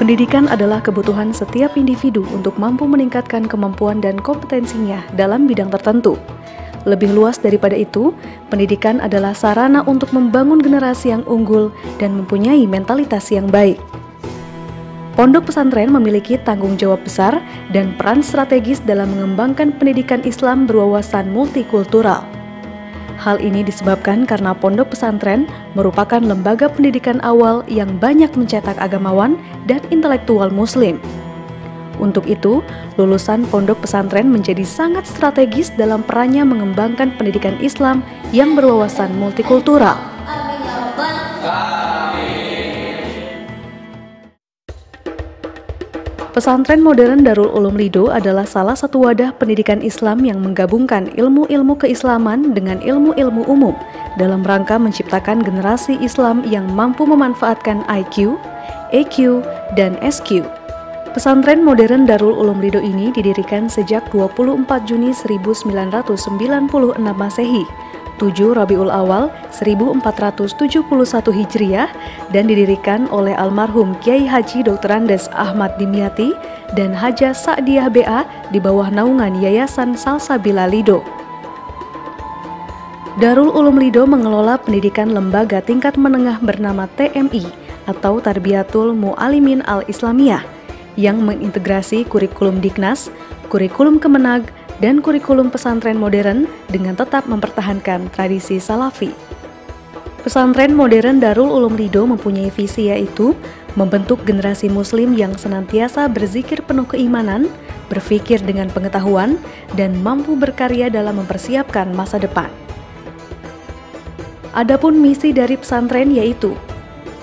Pendidikan adalah kebutuhan setiap individu untuk mampu meningkatkan kemampuan dan kompetensinya dalam bidang tertentu. Lebih luas daripada itu, pendidikan adalah sarana untuk membangun generasi yang unggul dan mempunyai mentalitas yang baik. Pondok pesantren memiliki tanggung jawab besar dan peran strategis dalam mengembangkan pendidikan Islam berwawasan multikultural. Hal ini disebabkan karena pondok pesantren merupakan lembaga pendidikan awal yang banyak mencetak agamawan dan intelektual muslim. Untuk itu, lulusan pondok pesantren menjadi sangat strategis dalam perannya mengembangkan pendidikan Islam yang berwawasan multikultural. Pesantren modern Darul Ulum Lido adalah salah satu wadah pendidikan Islam yang menggabungkan ilmu-ilmu keislaman dengan ilmu-ilmu umum dalam rangka menciptakan generasi Islam yang mampu memanfaatkan IQ, EQ, dan SQ. Pesantren modern Darul Ulum Lido ini didirikan sejak 24 Juni 1996 Masehi, 7 Rabiul Awal 1471 Hijriah, dan didirikan oleh almarhum Kiai Haji Dr. Andes Ahmad Dimyati dan Haja Sa'diyah BA di bawah naungan Yayasan Salsabila Lido. Darul Ulum Lido mengelola pendidikan lembaga tingkat menengah bernama TMI atau Tarbiyatul Mu'alimin Al-Islamiyah yang mengintegrasi kurikulum Diknas, kurikulum Kemenag, dan kurikulum pesantren modern dengan tetap mempertahankan tradisi Salafi. Pesantren modern Darul Ulum Lido mempunyai visi yaitu membentuk generasi muslim yang senantiasa berzikir penuh keimanan, berpikir dengan pengetahuan, dan mampu berkarya dalam mempersiapkan masa depan. Adapun misi dari pesantren yaitu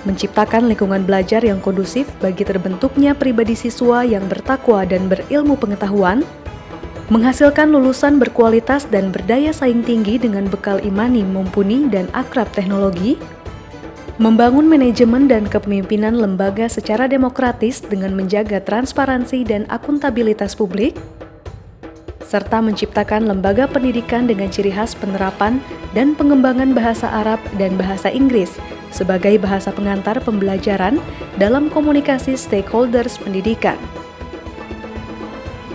menciptakan lingkungan belajar yang kondusif bagi terbentuknya pribadi siswa yang bertakwa dan berilmu pengetahuan, menghasilkan lulusan berkualitas dan berdaya saing tinggi dengan bekal imani mumpuni dan akrab teknologi, membangun manajemen dan kepemimpinan lembaga secara demokratis dengan menjaga transparansi dan akuntabilitas publik, serta menciptakan lembaga pendidikan dengan ciri khas penerapan dan pengembangan bahasa Arab dan bahasa Inggris sebagai bahasa pengantar pembelajaran dalam komunikasi stakeholders pendidikan.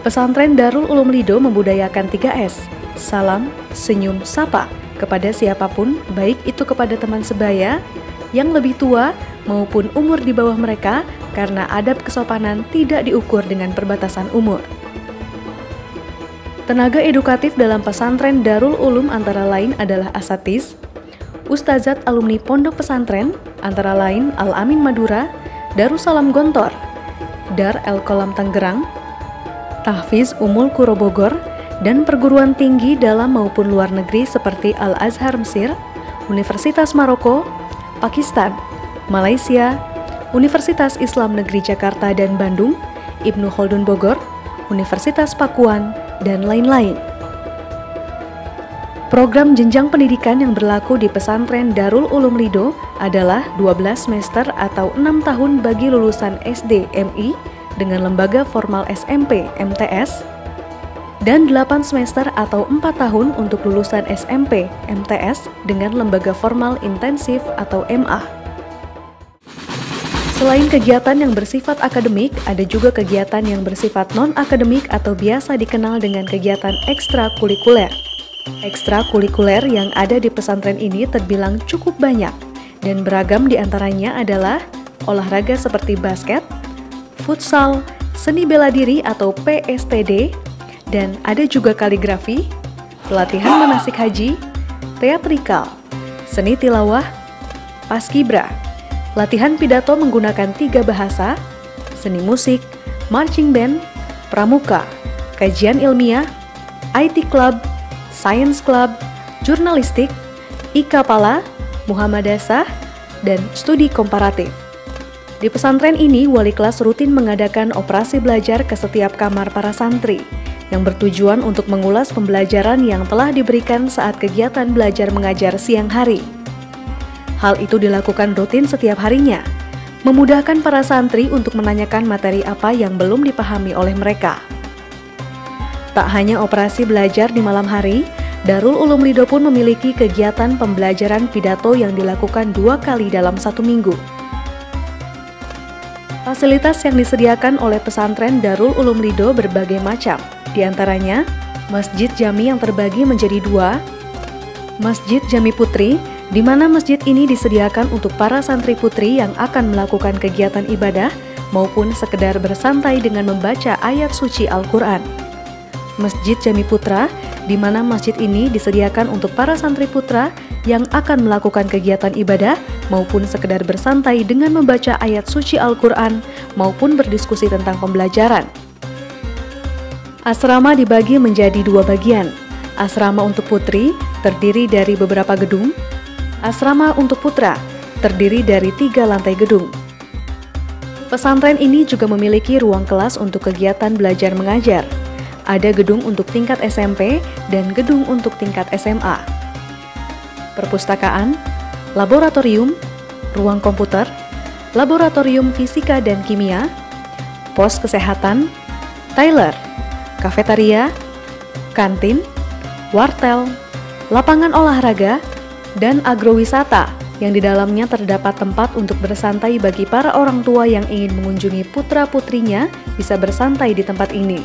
Pesantren Darul Ulum Lido membudayakan 3S, salam, senyum, sapa, kepada siapapun, baik itu kepada teman sebaya, yang lebih tua, maupun umur di bawah mereka, karena adab kesopanan tidak diukur dengan perbatasan umur. Tenaga edukatif dalam pesantren Darul Ulum antara lain adalah asatiz, ustazat alumni pondok pesantren, antara lain Al-Amin Madura, Darussalam Gontor, Dar El Kolam Tangerang, Tahfiz Umul Qura Bogor, dan perguruan tinggi dalam maupun luar negeri seperti Al-Azhar Mesir, Universitas Maroko, Pakistan, Malaysia, Universitas Islam Negeri Jakarta dan Bandung, Ibnu Khaldun Bogor, Universitas Pakuan, dan lain-lain. Program jenjang pendidikan yang berlaku di pesantren Darul Ulum Lido adalah 12 semester atau 6 tahun bagi lulusan SD MI dengan lembaga formal SMP MTS, dan 8 semester atau 4 tahun untuk lulusan SMP MTS dengan lembaga formal intensif atau MA. Selain kegiatan yang bersifat akademik, ada juga kegiatan yang bersifat non-akademik atau biasa dikenal dengan kegiatan ekstrakurikuler. Ekstrakurikuler yang ada di pesantren ini terbilang cukup banyak, dan beragam diantaranya adalah olahraga seperti basket, futsal, seni bela diri atau PSTD, dan ada juga kaligrafi, pelatihan manasik haji, teatrikal, seni tilawah, paskibra, latihan pidato menggunakan 3 bahasa, seni musik, marching band, pramuka, kajian ilmiah, IT club, science club, jurnalistik, IKAPALA, Muhammadasah, dan studi komparatif. Di pesantren ini, wali kelas rutin mengadakan operasi belajar ke setiap kamar para santri, yang bertujuan untuk mengulas pembelajaran yang telah diberikan saat kegiatan belajar mengajar siang hari. Hal itu dilakukan rutin setiap harinya, memudahkan para santri untuk menanyakan materi apa yang belum dipahami oleh mereka. Tak hanya operasi belajar di malam hari, Darul Ulum Lido pun memiliki kegiatan pembelajaran pidato yang dilakukan 2 kali dalam 1 minggu. Fasilitas yang disediakan oleh pesantren Darul Ulum Lido berbagai macam, di antaranya Masjid Jami yang terbagi menjadi dua, Masjid Jami Putri, di mana masjid ini disediakan untuk para santri putri yang akan melakukan kegiatan ibadah maupun sekedar bersantai dengan membaca ayat suci Al-Quran. Masjid Jami Putra, di mana masjid ini disediakan untuk para santri putra yang akan melakukan kegiatan ibadah maupun sekedar bersantai dengan membaca ayat suci Al-Quran maupun berdiskusi tentang pembelajaran. Asrama dibagi menjadi dua bagian. Asrama untuk putri terdiri dari beberapa gedung. Asrama untuk putra terdiri dari 3 lantai gedung. Pesantren ini juga memiliki ruang kelas untuk kegiatan belajar mengajar. Ada gedung untuk tingkat SMP dan gedung untuk tingkat SMA. Perpustakaan, laboratorium, ruang komputer, laboratorium fisika dan kimia, pos kesehatan, Tyler, kafetaria, kantin, wartel, lapangan olahraga, dan agrowisata yang di dalamnya terdapat tempat untuk bersantai bagi para orang tua yang ingin mengunjungi putra-putrinya bisa bersantai di tempat ini.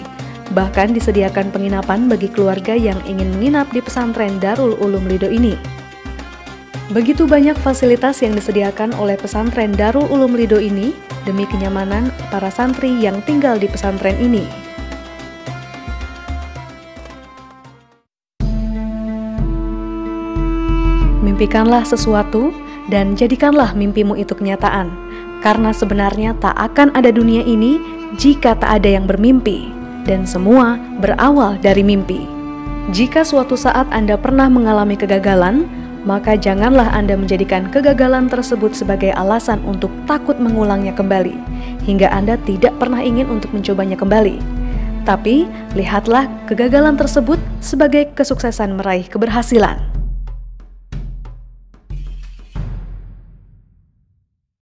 Bahkan disediakan penginapan bagi keluarga yang ingin menginap di pesantren Darul Ulum Lido ini. Begitu banyak fasilitas yang disediakan oleh pesantren Darul Ulum Lido ini demi kenyamanan para santri yang tinggal di pesantren ini. Mimpikanlah sesuatu dan jadikanlah mimpimu itu kenyataan, karena sebenarnya tak akan ada dunia ini jika tak ada yang bermimpi, dan semua berawal dari mimpi. Jika suatu saat Anda pernah mengalami kegagalan, maka janganlah Anda menjadikan kegagalan tersebut sebagai alasan untuk takut mengulangnya kembali, hingga Anda tidak pernah ingin untuk mencobanya kembali. Tapi, lihatlah kegagalan tersebut sebagai kesuksesan meraih keberhasilan.